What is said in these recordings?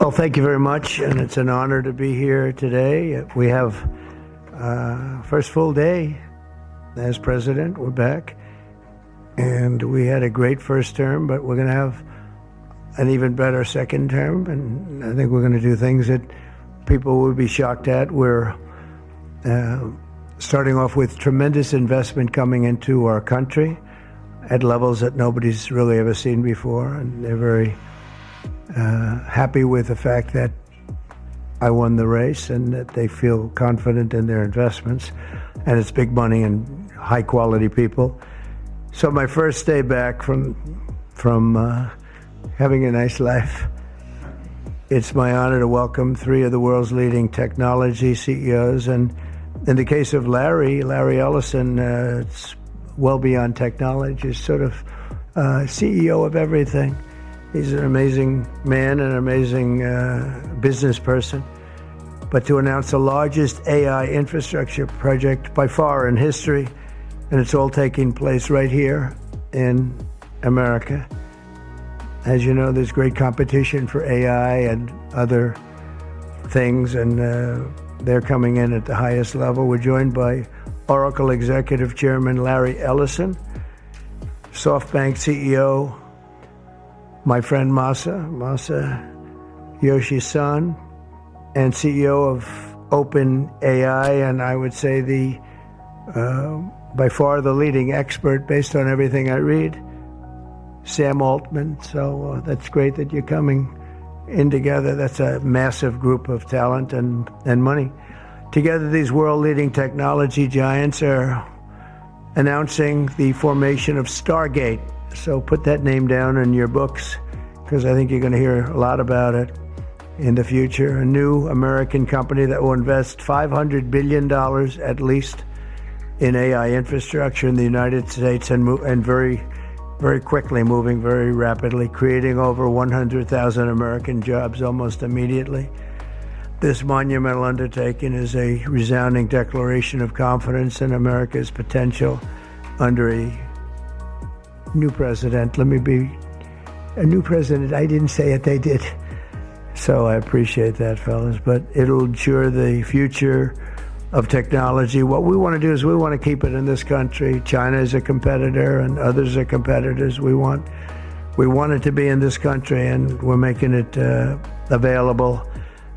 Well, thank you very much, and it's an honor to be here today. We have first full day as president. We're back, and we had a great first term, but we're going to have an even better second term, and I think we're going to do things that people will be shocked at. We're starting off with tremendous investment coming into our country at levels that nobody's really ever seen before, and they're very happy with the fact that I won the race and that they feel confident in their investments, and it's big money and high quality people. So my first day back from having a nice life, it's my honor to welcome three of the world's leading technology CEOs, and in the case of Larry Ellison, it's well beyond technology. He's sort of CEO of everything. He's an amazing man and an amazing business person. But to announce the largest AI infrastructure project by far in history, and it's all taking place right here in America. As you know, there's great competition for AI and other things, and they're coming in at the highest level. We're joined by Oracle Executive Chairman Larry Ellison, SoftBank CEO, my friend Masa Yoshi-san, and CEO of OpenAI, and I would say the by far the leading expert based on everything I read, Sam Altman. So that's great that you're coming in together. That's a massive group of talent and money. Together, these world-leading technology giants are announcing the formation of Stargate. So put that name down in your books, because I think you're going to hear a lot about it in the future. A new American company that will invest $500 billion at least in AI infrastructure in the United States, and very, very quickly, moving very rapidly, creating over 100,000 American jobs almost immediately. This monumental undertaking is a resounding declaration of confidence in America's potential under a new president. Let me be a new president. I didn't say it, they did. So I appreciate that, fellas. But it'll ensure the future of technology. What we want to do is we want to keep it in this country. China is a competitor and others are competitors. We want it to be in this country, and we're making it available.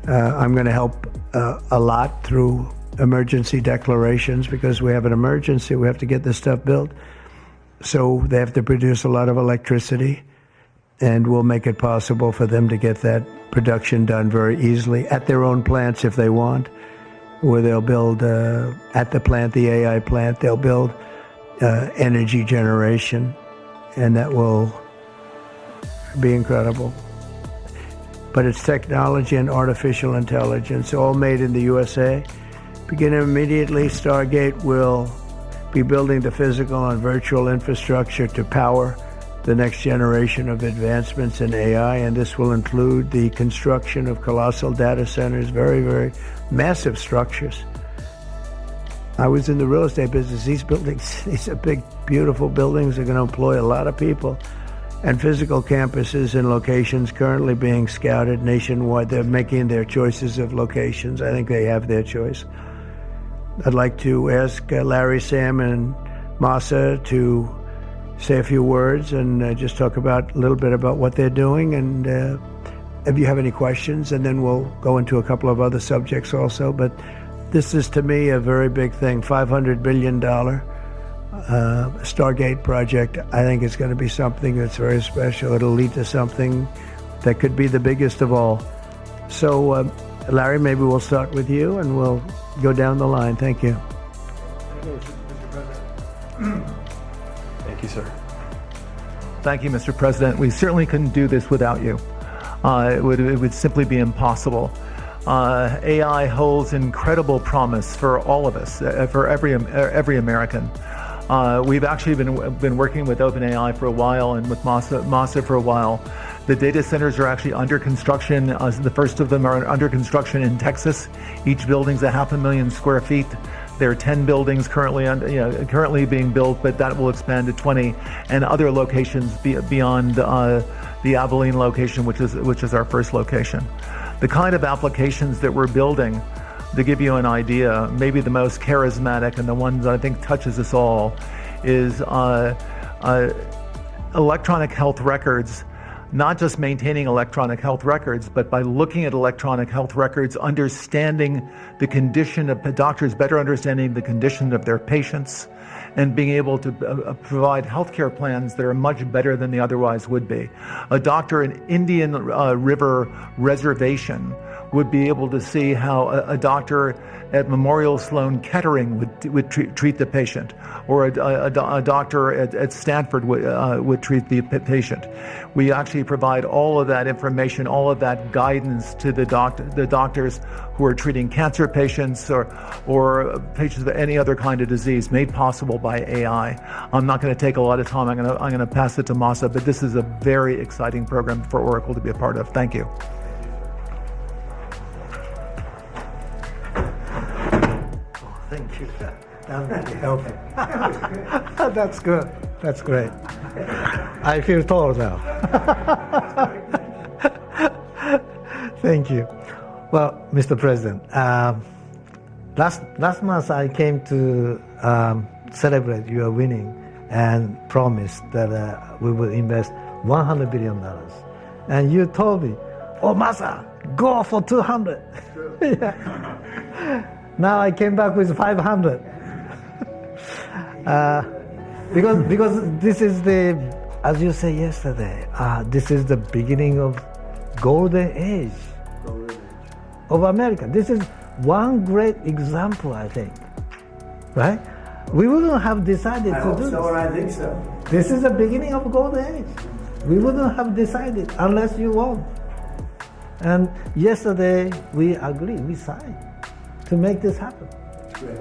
I'm going to help a lot through emergency declarations, because we have an emergency. We have to get this stuff built. So they have to produce a lot of electricity, and we'll make it possible for them to get that production done very easily at their own plants if they want, where they'll build at the plant, the AI plant, they'll build energy generation, and that will be incredible. But it's technology and artificial intelligence, all made in the USA. Beginning immediately, Stargate will be building the physical and virtual infrastructure to power the next generation of advancements in AI, and this will include the construction of colossal data centers, very, very massive structures. I was in the real estate business. These buildings, these are big, beautiful buildings. They're going to employ a lot of people. And physical campuses in locations currently being scouted nationwide. They're making their choices of locations. I think they have their choice. I'd like to ask Larry, Sam, and Masa to say a few words and just talk about a little bit about what they're doing, and if you have any questions, and then we'll go into a couple of other subjects also. But this is, to me, a very big thing. $500 billion Stargate project. I think it's going to be something that's very special. It'll lead to something that could be the biggest of all. So, Larry, maybe we'll start with you and we'll go down the line. Thank you. Thank you, sir. Thank you, Mr. President. We certainly couldn't do this without you. It would simply be impossible. AI holds incredible promise for all of us, for every American. We've actually been working with OpenAI for a while and with Masa for a while. The data centers are actually under construction. The first of them are under construction in Texas. Each building's 500,000 square feet. There are 10 buildings currently being built, but that will expand to 20, and other locations beyond the Abilene location, which is our first location. The kind of applications that we're building, to give you an idea, maybe the most charismatic and the one that I think touches us all is electronic health records. Not just maintaining electronic health records, but by looking at electronic health records, understanding the condition of doctors, better understanding the condition of their patients, and being able to provide healthcare plans that are much better than they otherwise would be. A doctor in Indian River Reservation would be able to see how a doctor at Memorial Sloan Kettering would treat the patient, or a doctor at Stanford would treat the patient. We actually provide all of that information, all of that guidance to the doctors who are treating cancer patients or patients with any other kind of disease, made possible by AI. I'm not going to take a lot of time. I'm going to pass it to Masa, but this is a very exciting program for Oracle to be a part of. Thank you. Thank you. That really helpful. That's good. That's great. I feel tall now. Thank you. Well, Mr. President, last month I came to celebrate your winning and promised that we will invest $100 billion. And you told me, oh, Masa, go for 200. Yeah. Now I came back with 500. Because this is as you said yesterday, this is the beginning of golden age of America. This is one great example, I think, right? We wouldn't have decided to do this. I think so. This is the beginning of golden age. We wouldn't have decided unless you won. And yesterday we agreed, we signed to make this happen. Great.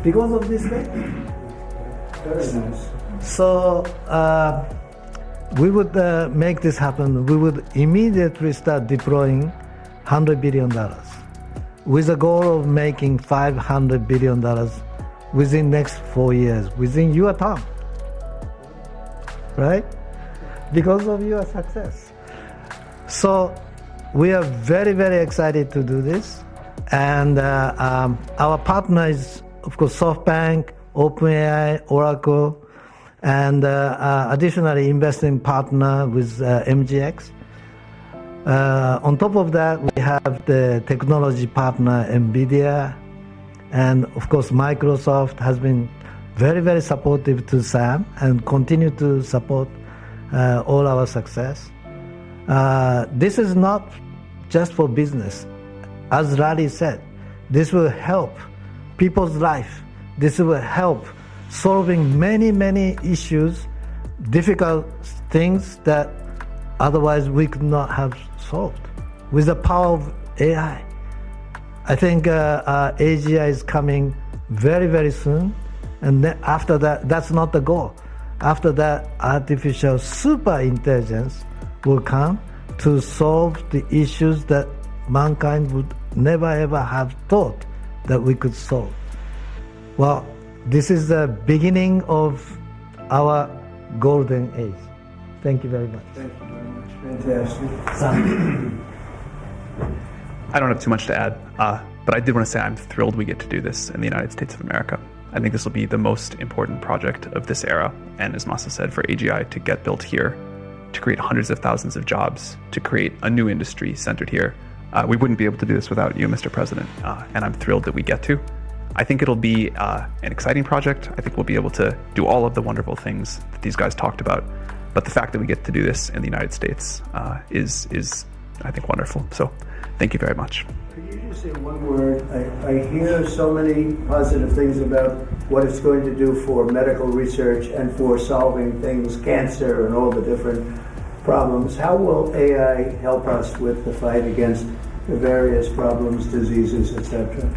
Because of this thing. Very nice. So we would make this happen. We would immediately start deploying $100 billion with the goal of making $500 billion within next 4 years, within your term, right? Because of your success. So we are very, very excited to do this. And our partner is, of course, SoftBank, OpenAI, Oracle, and additionally investing partner with MGX. On top of that, we have the technology partner NVIDIA, and of course Microsoft has been very, very supportive to SAM and continue to support all our success. This is not just for business. As Larry said, this will help people's life. This will help solving many, many issues, difficult things that otherwise we could not have solved with the power of AI. I think AGI is coming very, very soon. And then after that, that's not the goal. After that, artificial super intelligence will come to solve the issues that mankind would never ever have thought that we could solve. Well, this is the beginning of our golden age. Thank you very much. Thank you very much. Fantastic. I don't have too much to add, but I did want to say I'm thrilled we get to do this in the United States of America. I think this will be the most important project of this era, and as Masa said, for AGI to get built here, to create hundreds of thousands of jobs, to create a new industry centered here. We wouldn't be able to do this without you, Mr. President, and I'm thrilled that we get to. I think it'll be an exciting project. I think we'll be able to do all of the wonderful things that these guys talked about, but the fact that we get to do this in the United States is, I think, wonderful. So thank you very much. Could you just say one word? I hear so many positive things about what it's going to do for medical research and for solving things, cancer and all the different problems. How will AI help us with the fight against the various problems, diseases, etc.?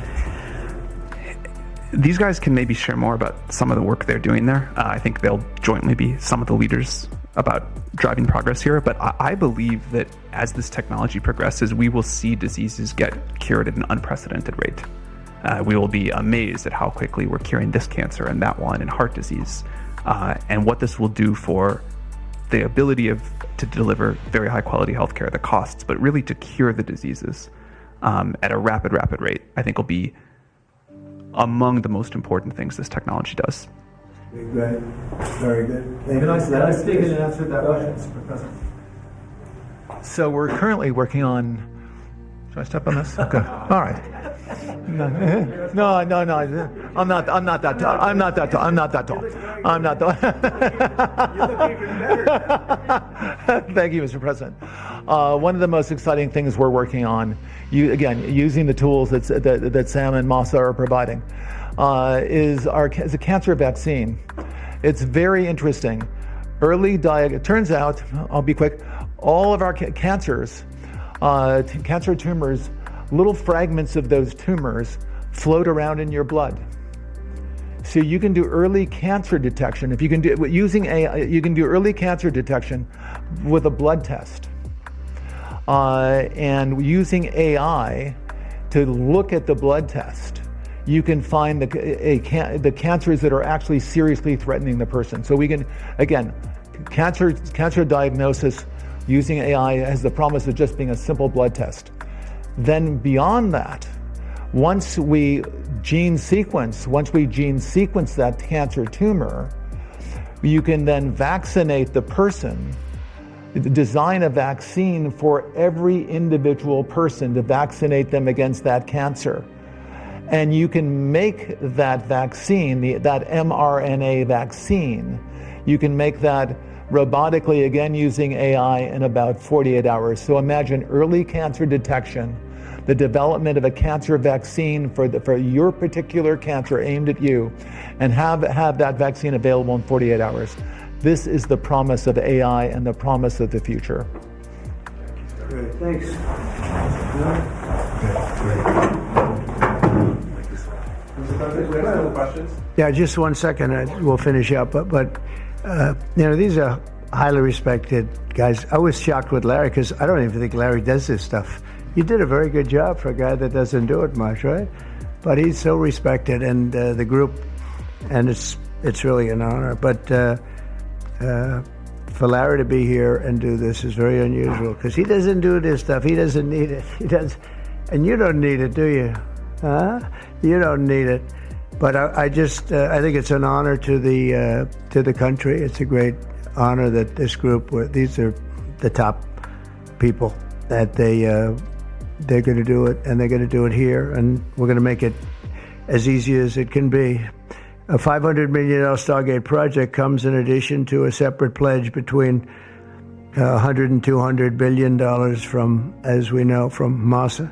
These guys can maybe share more about some of the work they're doing there. I think they'll jointly be some of the leaders about driving progress here. But I believe that as this technology progresses, we will see diseases get cured at an unprecedented rate. We will be amazed at how quickly we're curing this cancer and that one and heart disease. And what this will do for the ability to deliver very high quality healthcare, the costs, but really to cure the diseases at a rapid rate, I think will be among the most important things this technology does. Great. Very good. Can I speak and answer that question, Professor? So we're currently working on. Should I step on this? Okay. All right. No. I'm not that tall. I'm not that tall. You look even better. Thank you, Mr. President. One of the most exciting things we're working on, using the tools that Sam and Masa are providing, is a cancer vaccine. It's very interesting. It turns out, I'll be quick, all of our cancers, cancer tumors, little fragments of those tumors float around in your blood. So you can do early cancer detection. If you can do using AI, you can do early cancer detection with a blood test. And using AI to look at the blood test, you can find the cancers that are actually seriously threatening the person. So we can, again, cancer diagnosis using AI has the promise of just being a simple blood test. Then beyond that, once we gene sequence that cancer tumor, you can then vaccinate the person, design a vaccine for every individual person to vaccinate them against that cancer. And you can make that vaccine, that mRNA vaccine, you can make that robotically, again using AI, in about 48 hours. So imagine early cancer detection, the development of a cancer vaccine for your particular cancer aimed at you, and have that vaccine available in 48 hours. This is the promise of AI and the promise of the future. Great, thanks. Questions? Yeah, just 1 second. We'll finish up. But these are highly respected guys. I was shocked with Larry because I don't even think Larry does this stuff. You did a very good job for a guy that doesn't do it much, right? But he's so respected, and the group, and it's really an honor. But for Larry to be here and do this is very unusual because he doesn't do this stuff. He doesn't need it. He does, and you don't need it, do you? Huh? You don't need it. But I think it's an honor to the country. It's a great honor that this group, these are the top people, that they're going to do it, and they're going to do it here, and we're going to make it as easy as it can be. A $500 million Stargate project comes in addition to a separate pledge between $100 and $200 billion from, as we know, from Masa,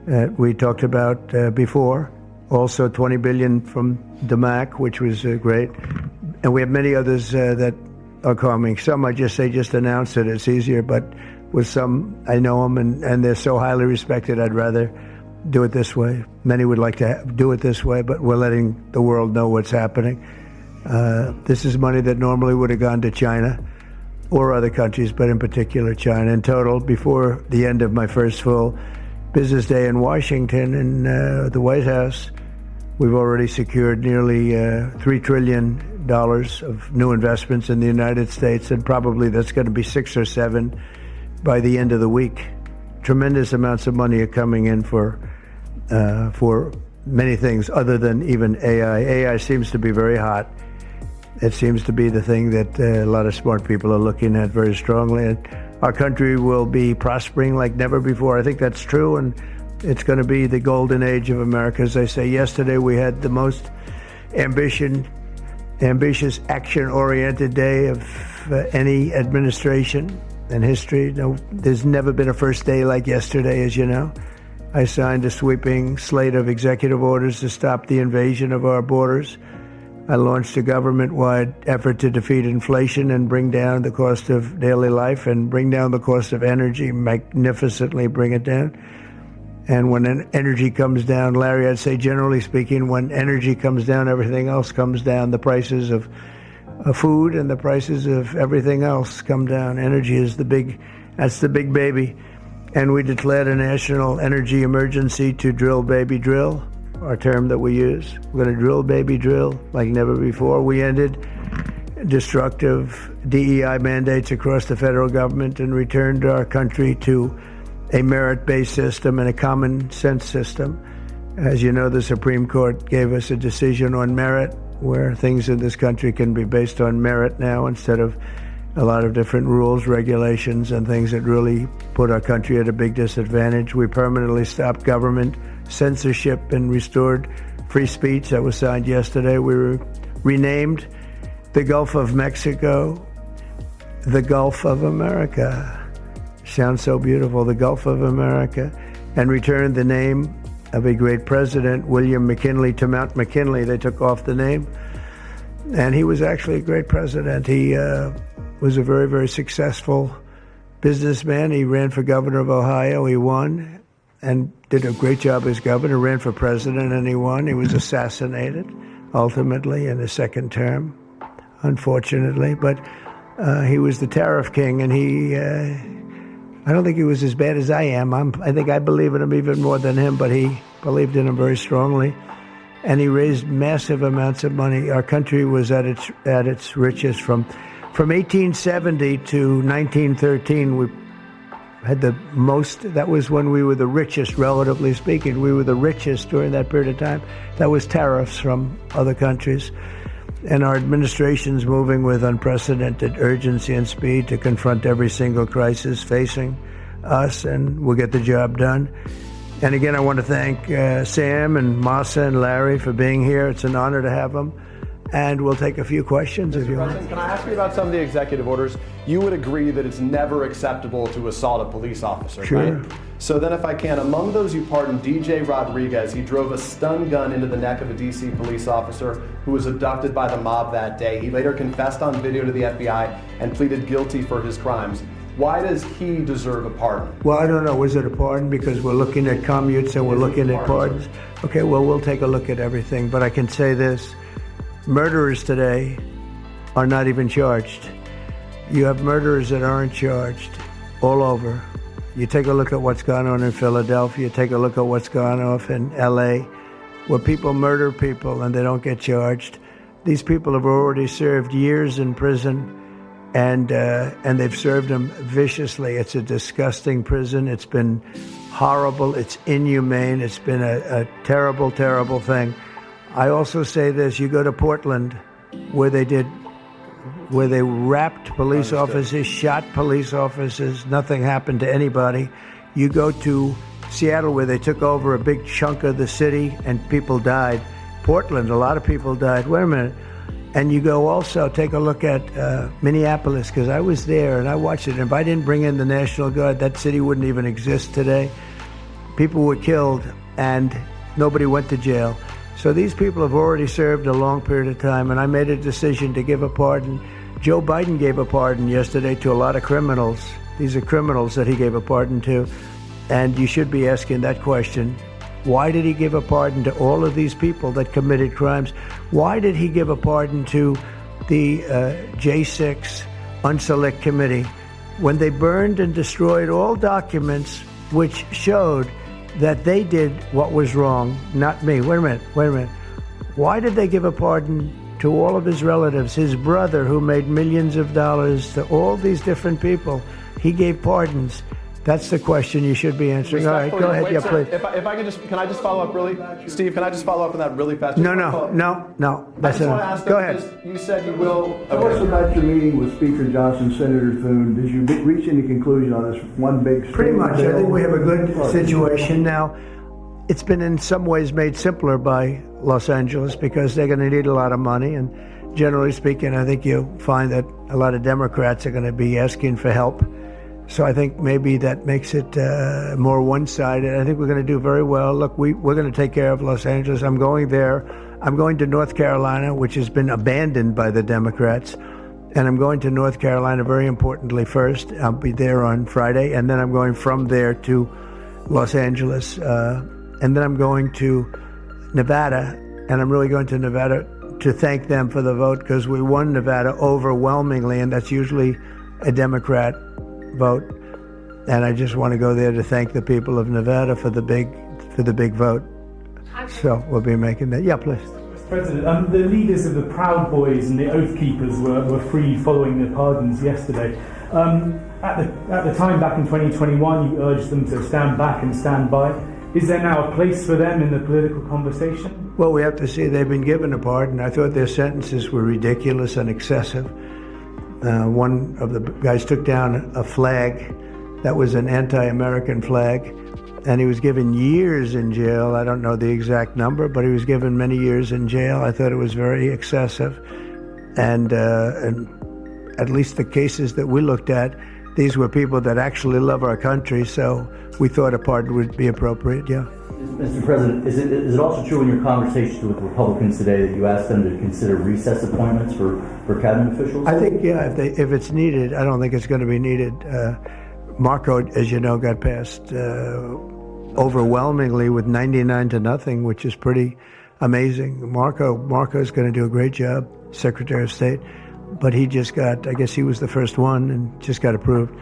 that we talked about before. Also $20 billion from DMAC, which was great. And we have many others that are coming. Some I just announced it. It's easier, but with some, I know them, and they're so highly respected, I'd rather do it this way. Many would like to do it this way, but we're letting the world know what's happening. This is money that normally would have gone to China or other countries, but in particular China. In total, before the end of my first full business day in Washington in the White House, we've already secured nearly $3 trillion of new investments in the United States, and probably that's going to be 6 or 7 by the end of the week. Tremendous amounts of money are coming in for many things other than even AI. AI seems to be very hot. It seems to be the thing that a lot of smart people are looking at very strongly. And our country will be prospering like never before. I think that's true, and it's going to be the golden age of America. As I say, yesterday we had the most ambitious, action-oriented day of any administration in history. No, there's never been a first day like yesterday, as you know. I signed a sweeping slate of executive orders to stop the invasion of our borders. I launched a government-wide effort to defeat inflation and bring down the cost of daily life and bring down the cost of energy, magnificently bring it down. And when energy comes down, Larry, I'd say generally speaking, when energy comes down, everything else comes down. The prices of food and the prices of everything else come down. Energy is that's the big baby. And we declared a national energy emergency to drill, baby, drill, our term that we use. We're going to drill, baby, drill like never before. We ended destructive DEI mandates across the federal government and returned our country to a merit-based system and a common sense system. As you know, the Supreme Court gave us a decision on merit, where things in this country can be based on merit now instead of a lot of different rules, regulations, and things that really put our country at a big disadvantage. We permanently stopped government censorship and restored free speech. That was signed yesterday. We renamed the Gulf of Mexico the Gulf of America. Sounds so beautiful, the Gulf of America. And returned the name of a great president, William McKinley, to Mount McKinley. They took off the name. And he was actually a great president. He was a very, very successful businessman. He ran for governor of Ohio. He won and did a great job as governor, ran for president, and he won. He was assassinated, ultimately, in his second term, unfortunately. But he was the tariff king, and I don't think he was as bad as I am. I think I believe in him even more than him, but he believed in him very strongly. And he raised massive amounts of money. Our country was at its richest from 1870 to 1913. We had the most. That was when we were the richest, relatively speaking. We were the richest during that period of time. That was tariffs from other countries. And our administration's moving with unprecedented urgency and speed to confront every single crisis facing us, and we'll get the job done. And again, I want to thank Sam and Masa and Larry for being here. It's an honor to have them. And we'll take a few questions if you want. Can I ask you about some of the executive orders? You would agree that it's never acceptable to assault a police officer, Sure. right? So then if I can, among those you pardoned, DJ Rodriguez, he drove a stun gun into the neck of a DC police officer who was abducted by the mob that day. He later confessed on video to the FBI and pleaded guilty for his crimes. Why does he deserve a pardon? Well, I don't know. Was it a pardon? Because we're looking at commutes and we're looking at pardons. Okay, well, we'll take a look at everything. But I can say this. Murderers today are not even charged. You have murderers that aren't charged all over. You take a look at what's gone on in Philadelphia, take a look at what's gone on in LA, where people murder people and they don't get charged. These people have already served years in prison, and they've served them viciously. It's a disgusting prison. It's been horrible. It's inhumane. It's been a terrible, terrible thing. I also say this, you go to Portland, where they wrapped police officers, shot police officers, nothing happened to anybody. You go to Seattle, where they took over a big chunk of the city and people died. Portland, a lot of people died. Wait a minute. And you go also, take a look at Minneapolis, because I was there and I watched it. And if I didn't bring in the National Guard, that city wouldn't even exist today. People were killed and nobody went to jail. So these people have already served a long period of time, and I made a decision to give a pardon. Joe Biden gave a pardon yesterday to a lot of criminals. These are criminals that he gave a pardon to, and you should be asking that question. Why did he give a pardon to all of these people that committed crimes? Why did he give a pardon to the J6 Unselect Committee when they burned and destroyed all documents which showed that they did what was wrong, not me? Wait a minute. Why did they give a pardon to all of his relatives, his brother who made millions of dollars, to all these different people? He gave pardons. That's the question you should be answering. All right, go ahead. Wait, yeah, sir, please. If I can I just follow up really? Steve, can I just follow up on that really fast? No. I That's just want to enough. ask Go them, ahead. because you said you will. Tell us about your meeting with Speaker Johnson, Senator Thune. Did you reach any conclusion on this one big Pretty much. I think we have a good Or- situation now. It's been in some ways made simpler by Los Angeles because they're going to need a lot of money. And generally speaking, I think you'll find that a lot of Democrats are going to be asking for help. So I think maybe that makes it more one-sided. I think we're going to do very well. Look, we're going to take care of Los Angeles. I'm going there. I'm going to North Carolina, which has been abandoned by the Democrats. And I'm going to North Carolina, very importantly, first. I'll be there on Friday. And then I'm going from there to Los Angeles. And then I'm going to Nevada. And I'm really going to Nevada to thank them for the vote, because we won Nevada overwhelmingly, and that's usually a Democrat vote. And I just want to go there to thank the people of Nevada for the big vote. So we'll be making that. Yeah, please. Mr. President, the leaders of the Proud Boys and the Oath Keepers were freed following the pardons yesterday. At the time, back in 2021, you urged them to stand back and stand by. Is there now a place for them in the political conversation? Well, we have to see they've been given a pardon. I thought their sentences were ridiculous and excessive. One of the guys took down a flag that was an anti-American flag, and he was given years in jail. I don't know the exact number, but he was given many years in jail. I thought it was very excessive. And at least the cases that we looked at, these were people that actually love our country, so we thought a pardon would be appropriate, yeah. Mr. President, is it also true in your conversations with Republicans today that you asked them to consider recess appointments for cabinet officials? I think, yeah, if it's needed. I don't think it's going to be needed. Marco, as you know, got passed overwhelmingly with 99-0, which is pretty amazing. Marco's going to do a great job, Secretary of State, but he just got, I guess he was the first one and just got approved.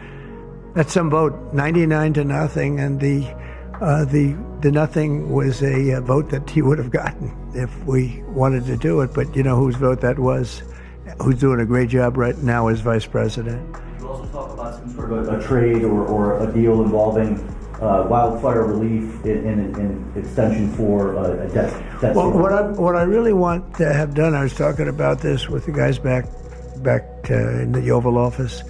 That's some vote, 99-0, and the nothing was a vote that he would have gotten if we wanted to do it. But you know whose vote that was, who's doing a great job right now as vice president. You also talk about some sort of a trade or a deal involving wildfire relief in extension for a debt. Well, what I really want to have done, I was talking about this with the guys back in the Oval Office.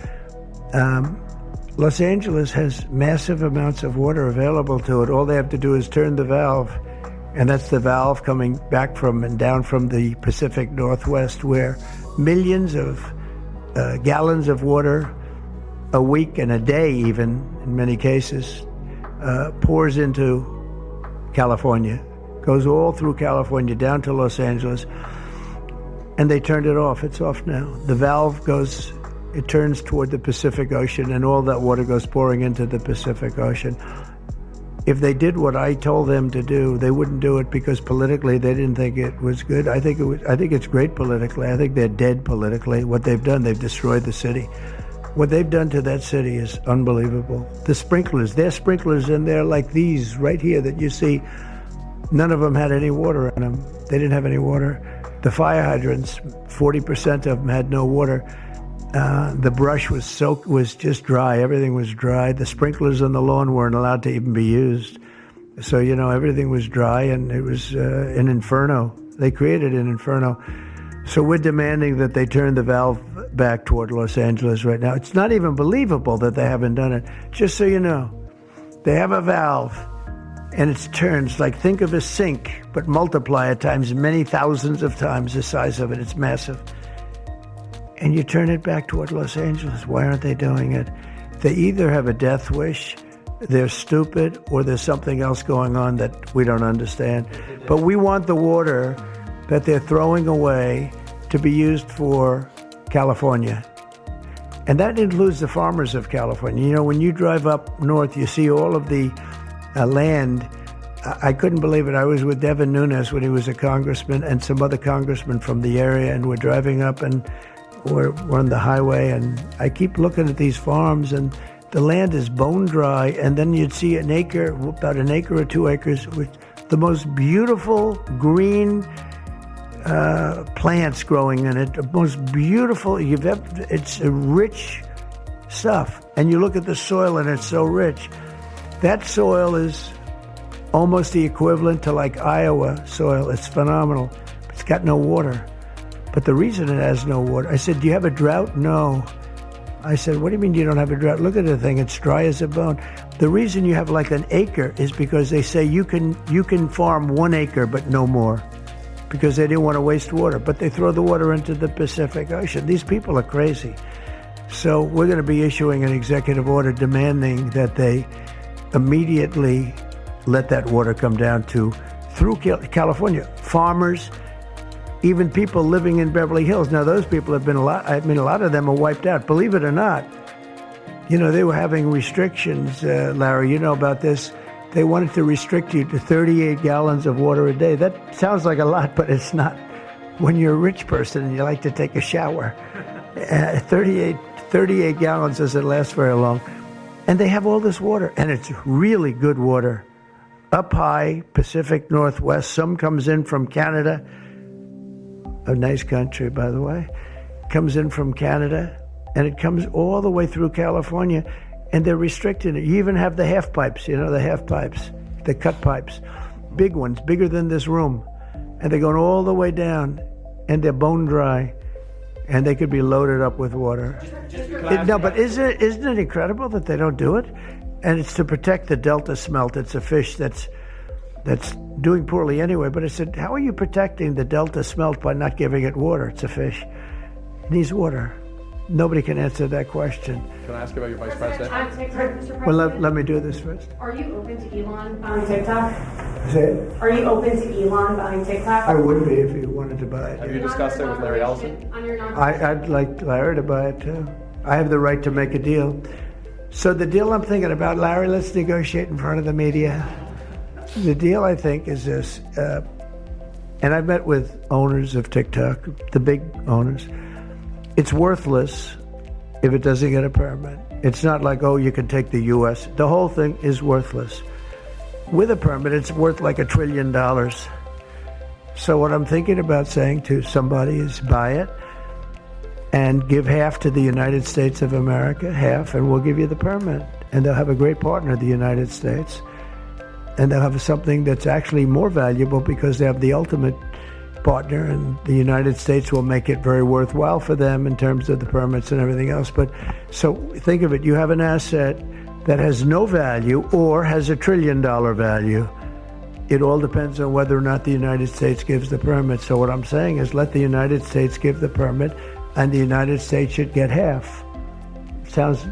Los Angeles has massive amounts of water available to it. All they have to do is turn the valve, and that's the valve coming back from and down from the Pacific Northwest, where millions of gallons of water a week and a day, even in many cases, pours into California, goes all through California down to Los Angeles, and they turned it off. It's off now. The valve goes, it turns toward the Pacific Ocean, and all that water goes pouring into the Pacific Ocean. If they did what I told them to do, they wouldn't do it because politically they didn't think it was good. I think it's great politically. I think they're dead politically. What they've done, they've destroyed the city. What they've done to that city is unbelievable. The sprinklers, their sprinklers in there like these right here that you see, none of them had any water in them. They didn't have any water. The fire hydrants, 40% of them had no water. The brush was just dry. Everything was dry. The sprinklers on the lawn weren't allowed to even be used. So, you know, everything was dry, and it was an inferno. They created an inferno. So we're demanding that they turn the valve back toward Los Angeles right now. It's not even believable that they haven't done it. Just so you know, they have a valve, and it turns like, think of a sink, but multiply it times many thousands of times the size of it. It's massive. And you turn it back toward Los Angeles. Why aren't they doing it? They either have a death wish, they're stupid, or there's something else going on that we don't understand. But we want the water that they're throwing away to be used for California. And that includes the farmers of California. You know, when you drive up north, you see all of the land. I couldn't believe it. I was with Devin Nunes when he was a congressman and some other congressmen from the area, and we're driving up and we're on the highway, and I keep looking at these farms, and the land is bone dry, and then you'd see an acre, about an acre or 2 acres, with the most beautiful green plants growing in it, the most beautiful you've ever. It's rich stuff, and you look at the soil, and it's so rich. That soil is almost the equivalent to like Iowa soil. It's phenomenal. It's got no water. But the reason it has no water, I said, do you have a drought? No. I said, what do you mean you don't have a drought? Look at the thing, it's dry as a bone. The reason you have like an acre is because they say you can farm 1 acre, but no more, because they didn't want to waste water. But they throw the water into the Pacific Ocean. These people are crazy. So we're going to be issuing an executive order demanding that they immediately let that water come down through California. Farmers, even people living in Beverly Hills. Now, those people have been a lot of them are wiped out. Believe it or not, you know, they were having restrictions, Larry, you know about this. They wanted to restrict you to 38 gallons of water a day. That sounds like a lot, but it's not. When you're a rich person and you like to take a shower, 38 gallons doesn't last very long. And they have all this water, and it's really good water. Up high, Pacific Northwest, some comes in from Canada. a nice country, by the way, comes in from Canada, and it comes all the way through California, and they're restricting it. You even have the half pipes, the half pipes, the cut pipes, big ones, bigger than this room, and they're going all the way down, and they're bone dry, and they could be loaded up with water. But isn't it incredible that they don't do it? And it's to protect the Delta smelt. It's a fish that's doing poorly anyway. But I said, how are you protecting the Delta smelt by not giving it water? It's a fish. It needs water. Nobody can answer that question. Can I ask you about your vice president? Mr. President. Well, let me do this first. Are you open to Elon buying TikTok? Say it. Are you open to Elon buying TikTok? I would be if he wanted to buy it. Have you discussed it with Larry Ellison? I'd like Larry to buy it too. I have the right to make a deal. So the deal I'm thinking about, Larry, let's negotiate in front of the media. The deal, I think, is this, and I've met with owners of TikTok, the big owners. It's worthless if it doesn't get a permit. It's not like, oh, you can take the U.S. The whole thing is worthless. With a permit, it's worth like $1 trillion. So what I'm thinking about saying to somebody is buy it and give half to the United States of America, half, and we'll give you the permit. And they'll have a great partner, the United States. And they'll have something that's actually more valuable because they have the ultimate partner, and the United States will make it very worthwhile for them in terms of the permits and everything else. But so think of it, you have an asset that has no value or has $1 trillion value. It all depends on whether or not the United States gives the permit. So what I'm saying is let the United States give the permit, and the United States should get half. Sounds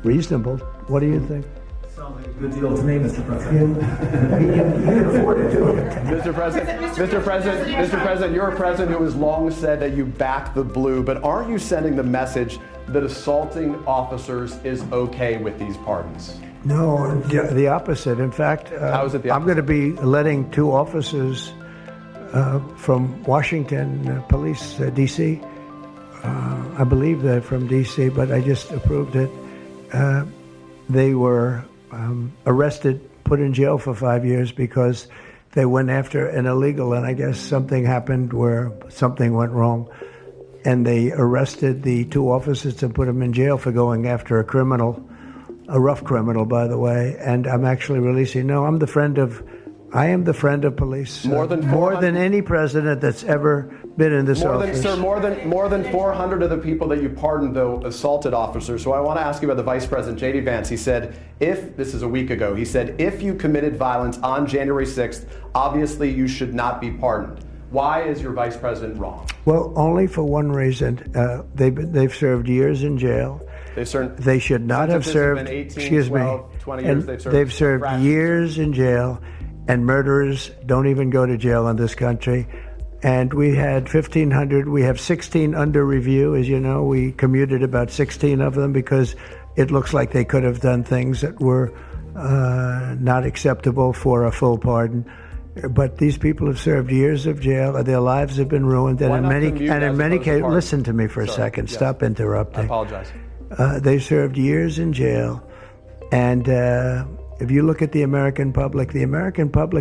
reasonable. What do you think? Sounds like a good deal to me, Mr. President. Mr. President, you're a president who has long said that you back the blue, but aren't you sending the message that assaulting officers is okay with these pardons? No, the opposite. In fact, How is it the opposite? I'm going to be letting 2 officers from Washington Police, D.C. I believe they're from D.C., but I just approved it. They were arrested, put in jail for 5 years because they went after an illegal, and I guess something happened where something went wrong. And they arrested the 2 officers and put them in jail for going after a criminal, a rough criminal, by the way. And I'm actually releasing. No, I am the friend of police. More than any president that's ever been in this office. More than 400 of the people that you pardoned, though, assaulted officers. So I want to ask you about the Vice President, J.D. Vance. He said, this is a week ago, he said, if you committed violence on January 6th, obviously you should not be pardoned. Why is your Vice President wrong? Well, only for one reason. They've served years in jail. They should not have served. 18, 12, 20 years. They've served years in jail. And murderers don't even go to jail in this country. And we had 1,500. We have 16 under review. As you know, we commuted about 16 of them because it looks like they could have done things that were not acceptable for a full pardon. But these people have served years of jail. Their lives have been ruined. And in many cases, listen to me for a second. Yes. Stop interrupting. I apologize. They served years in jail. And if you look at the American public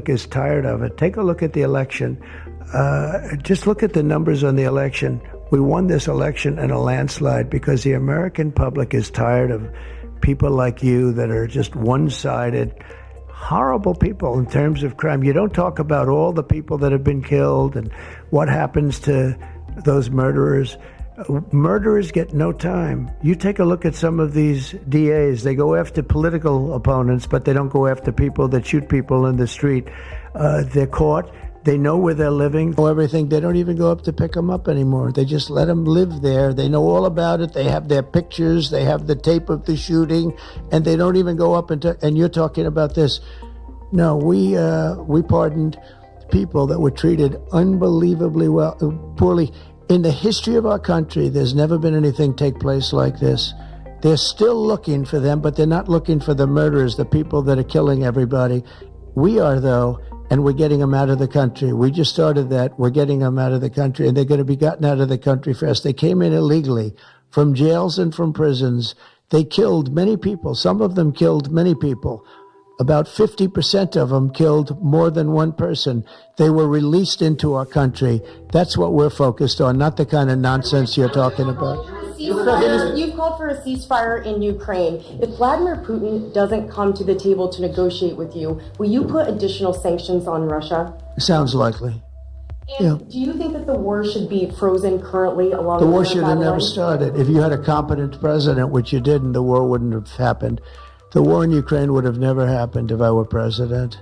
is tired of it. Take a look at the election. Just look at the numbers on the election. We won this election in a landslide because the American public is tired of people like you that are just one-sided, horrible people in terms of crime. You don't talk about all the people that have been killed and what happens to those murderers. Murderers get no time. You take a look at some of these DAs. They go after political opponents, but they don't go after people that shoot people in the street. They're caught. They know where they're living, know everything. They don't even go up to pick them up anymore. They just let them live there. They know all about it. They have their pictures. They have the tape of the shooting, and they don't even go up and you're talking about this. No, we pardoned people that were treated unbelievably poorly. In the history of our country, there's never been anything take place like this. They're still looking for them, but they're not looking for the murderers, the people that are killing everybody. We are, though, and we're getting them out of the country. We just started that. We're getting them out of the country, and they're going to be gotten out of the country fast. They came in illegally from jails and from prisons. They killed many people. Some of them killed many people. About 50% of them killed more than one person. They were released into our country. That's what we're focused on, not the kind of nonsense you're talking about. You've called for a ceasefire in Ukraine. If Vladimir Putin doesn't come to the table to negotiate with you, will you put additional sanctions on Russia? Sounds likely. And do you think that the war should be frozen currently along The with war the should have never guidelines? started. If you had a competent president, which you didn't, the war wouldn't have happened. The war in Ukraine would have never happened if I were president.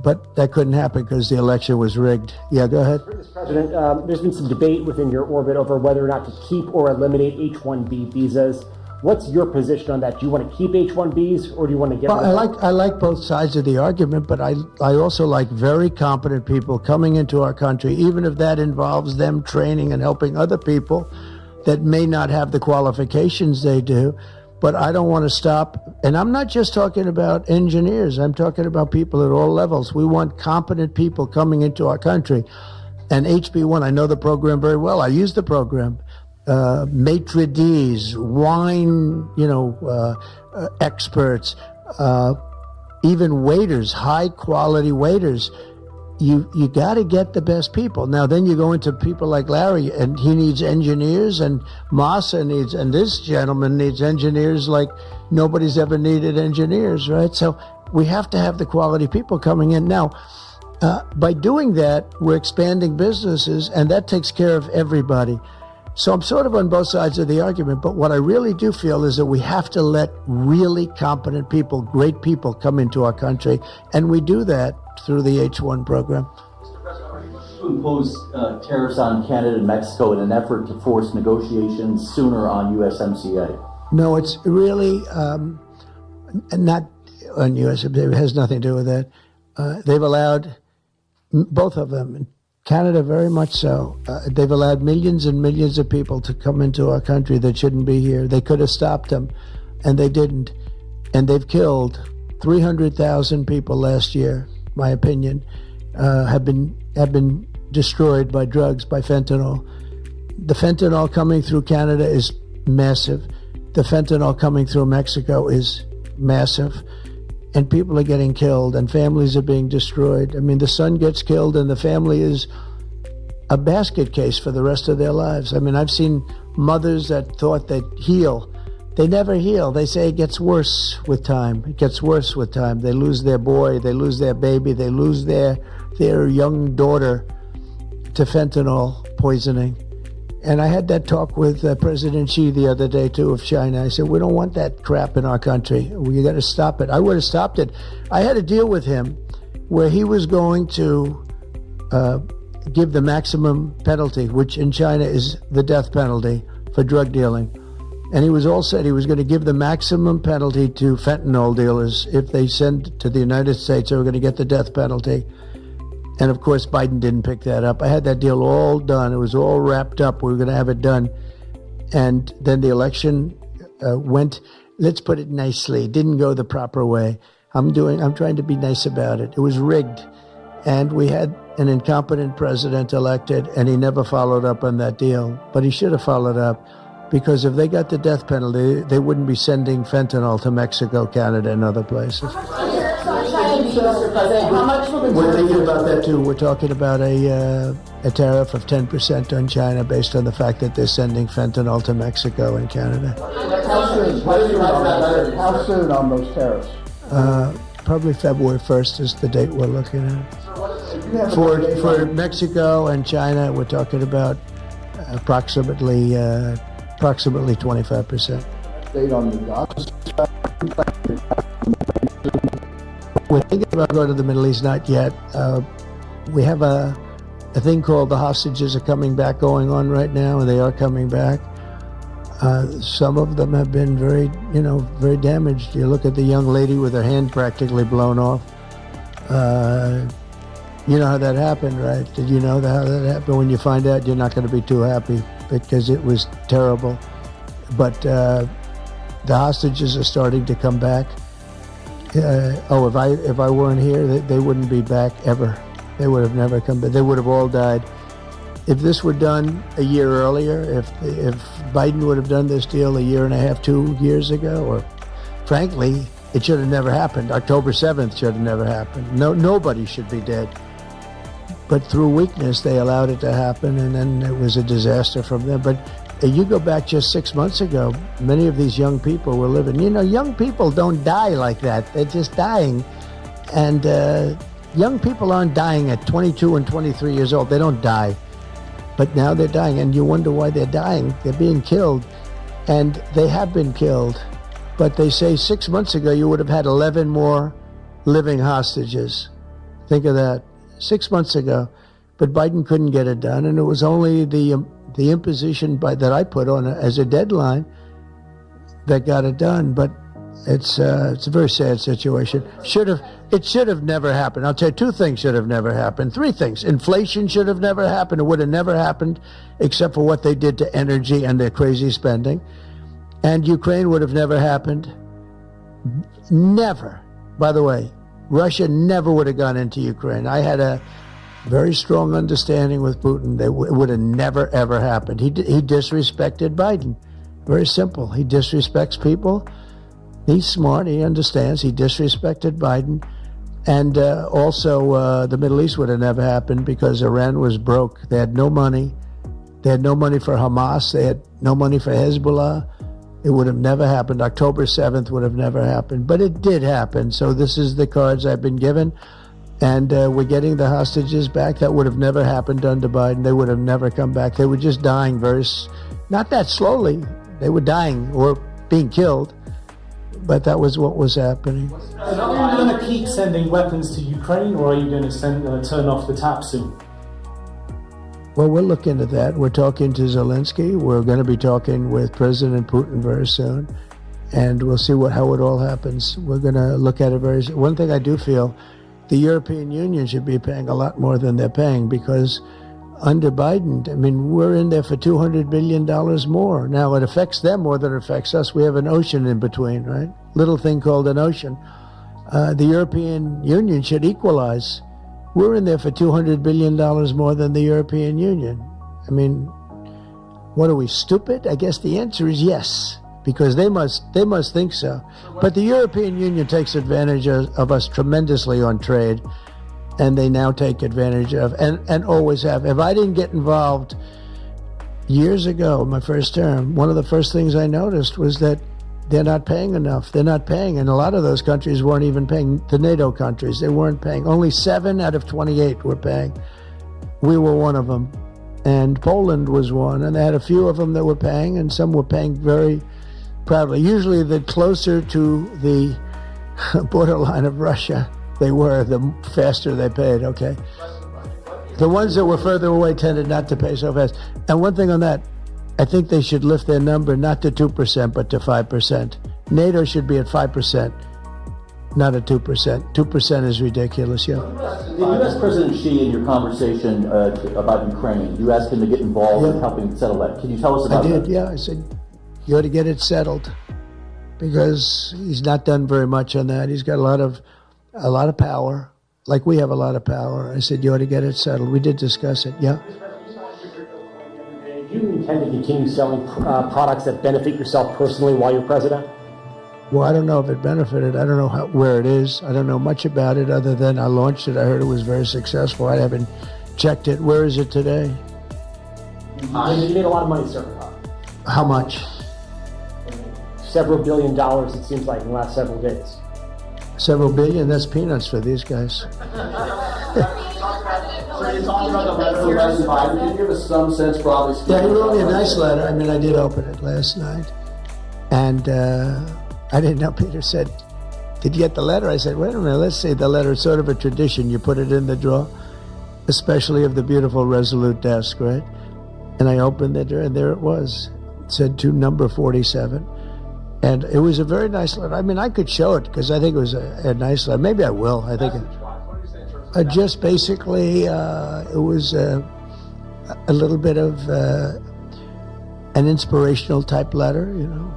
But that couldn't happen because the election was rigged. Yeah, go ahead. Mr. President, there's been some debate within your orbit over whether or not to keep or eliminate H-1B visas. What's your position on that? Do you want to keep H-1Bs or do you want to get rid of them? I like both sides of the argument, but I also like very competent people coming into our country, even if that involves them training and helping other people that may not have the qualifications they do. But I don't want to stop. And I'm not just talking about engineers. I'm talking about people at all levels. We want competent people coming into our country. And HB1, I know the program very well. I use the program. Maitre d's, wine, experts, even waiters, high quality waiters. You got to get the best people. Now, then you go into people like Larry, and he needs engineers, and Massa needs, and this gentleman needs engineers like nobody's ever needed engineers, right? So we have to have the quality people coming in. Now, by doing that, we're expanding businesses, and that takes care of everybody. So I'm sort of on both sides of the argument, but what I really do feel is that we have to let really competent people, great people come into our country, and we do that through the H-1 program. To impose tariffs on Canada and Mexico in an effort to force negotiations sooner on USMCA? No, it's really not on USMCA. It has nothing to do with that. They've allowed, both of them, Canada very much so. They've allowed millions and millions of people to come into our country that shouldn't be here. They could have stopped them, and they didn't. And they've killed 300,000 people last year, my opinion, have been destroyed by drugs, by fentanyl. The fentanyl coming through Canada is massive. The fentanyl coming through Mexico is massive. And people are getting killed, and families are being destroyed. I mean, the son gets killed, and the family is a basket case for the rest of their lives. I mean, I've seen mothers that thought they'd heal. They never heal. They say it gets worse with time. It gets worse with time. They lose their boy, they lose their baby, they lose their young daughter to fentanyl poisoning. And I had that talk with President Xi the other day, too, of China. I said, we don't want that crap in our country. We got to stop it. I would have stopped it. I had a deal with him where he was going to give the maximum penalty, which in China is the death penalty for drug dealing. And he was all said he was going to give the maximum penalty to fentanyl dealers. If they send to the United States, they were going to get the death penalty. And of course, Biden didn't pick that up. I had that deal all done. It was all wrapped up. We were going to have it done. And then the election went, let's put it nicely, didn't go the proper way. I'm trying to be nice about it. It was rigged. And we had an incompetent president elected, and he never followed up on that deal. But he should have followed up, because if they got the death penalty, they wouldn't be sending fentanyl to Mexico, Canada, and other places. We're thinking about that too. We're talking about a tariff of 10% on China based on the fact that they're sending fentanyl to Mexico and Canada. How soon on those tariffs? Probably February 1st is the date we're looking at. For Mexico and China, we're talking about approximately 25%. Date on the Gaza. We're thinking about going to the Middle East, not yet. We have a thing called the hostages are coming back going on right now, and they are coming back. Some of them have been very damaged. You look at the young lady with her hand practically blown off. You know how that happened, right? Did you know how that happened? When you find out, you're not going to be too happy because it was terrible. But the hostages are starting to come back. If I weren't here, they wouldn't be back ever. They would have never come back. They would have all died. If this were done a year earlier, if Biden would have done this deal a year and a half, 2 years ago, or frankly, It should have never happened. October 7th should have never happened. Nobody should be dead. But through weakness, they allowed it to happen, and then it was a disaster from there. But you go back just 6 months ago, many of these young people were living. You know, young people don't die like that. They're just dying. And young people aren't dying at 22 and 23 years old. They don't die. But now they're dying, and you wonder why they're dying. They're being killed, and they have been killed. But they say 6 months ago, you would have had 11 more living hostages. Think of that. 6 months ago. But Biden couldn't get it done, and it was only the imposition that I put on as a deadline that got it done. But it's a very sad situation. It should have never happened. I'll tell you, 2 things should have never happened. 3 things. Inflation should have never happened. It would have never happened except for what they did to energy and their crazy spending. And Ukraine would have never happened. Never. By the way, Russia never would have gone into Ukraine. I had a very strong understanding with Putin that it would have never, ever happened. He disrespected Biden. Very simple. He disrespects people. He's smart. He understands. He disrespected Biden. And also, the Middle East would have never happened because Iran was broke. They had no money. They had no money for Hamas. They had no money for Hezbollah. It would have never happened. October 7th would have never happened. But it did happen. So this is the cards I've been given. And we're getting the hostages back. That would have never happened under Biden. They would have never come back. They were just dying not that slowly. They were dying or being killed. But that was what was happening. So are you going to keep sending weapons to Ukraine, or are you going to turn off the tap soon? Well, we're looking at that. We're talking to Zelensky. We're going to be talking with President Putin very soon. And we'll see how it all happens. We're going to look at it very soon. One thing I do feel, the European Union should be paying a lot more than they're paying, because under Biden, I mean, we're in there for $200 billion more. Now, it affects them more than it affects us. We have an ocean in between, right? Little thing called an ocean. The European Union should equalize. We're in there for $200 billion more than the European Union. I mean, what are we, stupid? I guess the answer is yes, because they must think so. But the European Union takes advantage of us tremendously on trade, and they now take advantage of, and always have. If I didn't get involved years ago, my first term, one of the first things I noticed was that they're not paying enough. They're not paying, and a lot of those countries weren't even paying. The NATO countries, they weren't paying. Only 7 out of 28 were paying. We were one of them, and Poland was one, and they had a few of them that were paying, and some were paying very proudly. Usually, the closer to the borderline of Russia they were, the faster they paid, okay? The ones that were further away tended not to pay so fast. And one thing on that, I think they should lift their number not to 2%, but to 5%. NATO should be at 5%, not at 2%. 2% is ridiculous, yeah. The U.S. President Xi, in your conversation about Ukraine, you asked him to get involved in helping settle that. Can you tell us about that? I did, yeah. I said, you ought to get it settled, because he's not done very much on that. He's got a lot of power, like we have a lot of power. I said, you ought to get it settled. We did discuss it, yeah. Do you intend to continue selling products that benefit yourself personally while you're president? Well, I don't know if it benefited. I don't know where it is. I don't know much about it other than I launched it. I heard it was very successful. I haven't checked it. Where is it today? You made a lot of money, sir. How much? Several $1 billion, it seems like, in the last several days. Several billion? That's peanuts for these guys. So you talked about the letter from President Biden. Can you give us some sense, broadly speaking? Yeah, he wrote me a nice letter. I mean, I did open it last night. And I didn't know. Peter said, did you get the letter? I said, wait a minute, let's see the letter. It's sort of a tradition. You put it in the drawer, especially of the beautiful Resolute desk, right? And I opened it, and there it was. It said to number 47. And it was a very nice letter. I mean, I could show it because I think it was a nice letter. Maybe I will. I think just basically it was a little bit of an inspirational type letter, you know.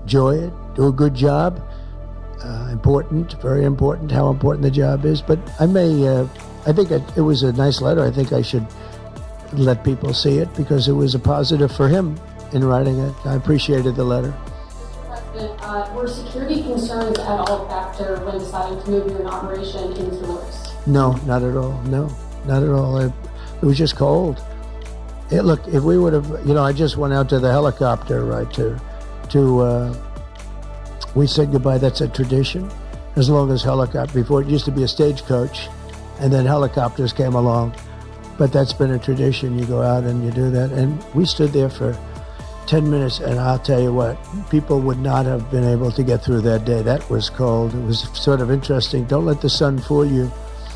Enjoy it, do a good job. Important, very important, how important the job is. But I think it was a nice letter. I think I should let people see it because it was a positive for him in writing it. I appreciated the letter. President, Were security concerns at all a factor when deciding to move your operation into the woods? No, not at all. No, not at all. It was just cold. Look, if we would have, I just went out to the helicopter, right, we said goodbye. That's a tradition. As long as before it used to be a stagecoach, and then helicopters came along. But that's been a tradition. You go out and you do that. And we stood there for 10 minutes, and I'll tell you what, people would not have been able to get through that day. That was cold. It was sort of interesting. Don't let the sun fool you.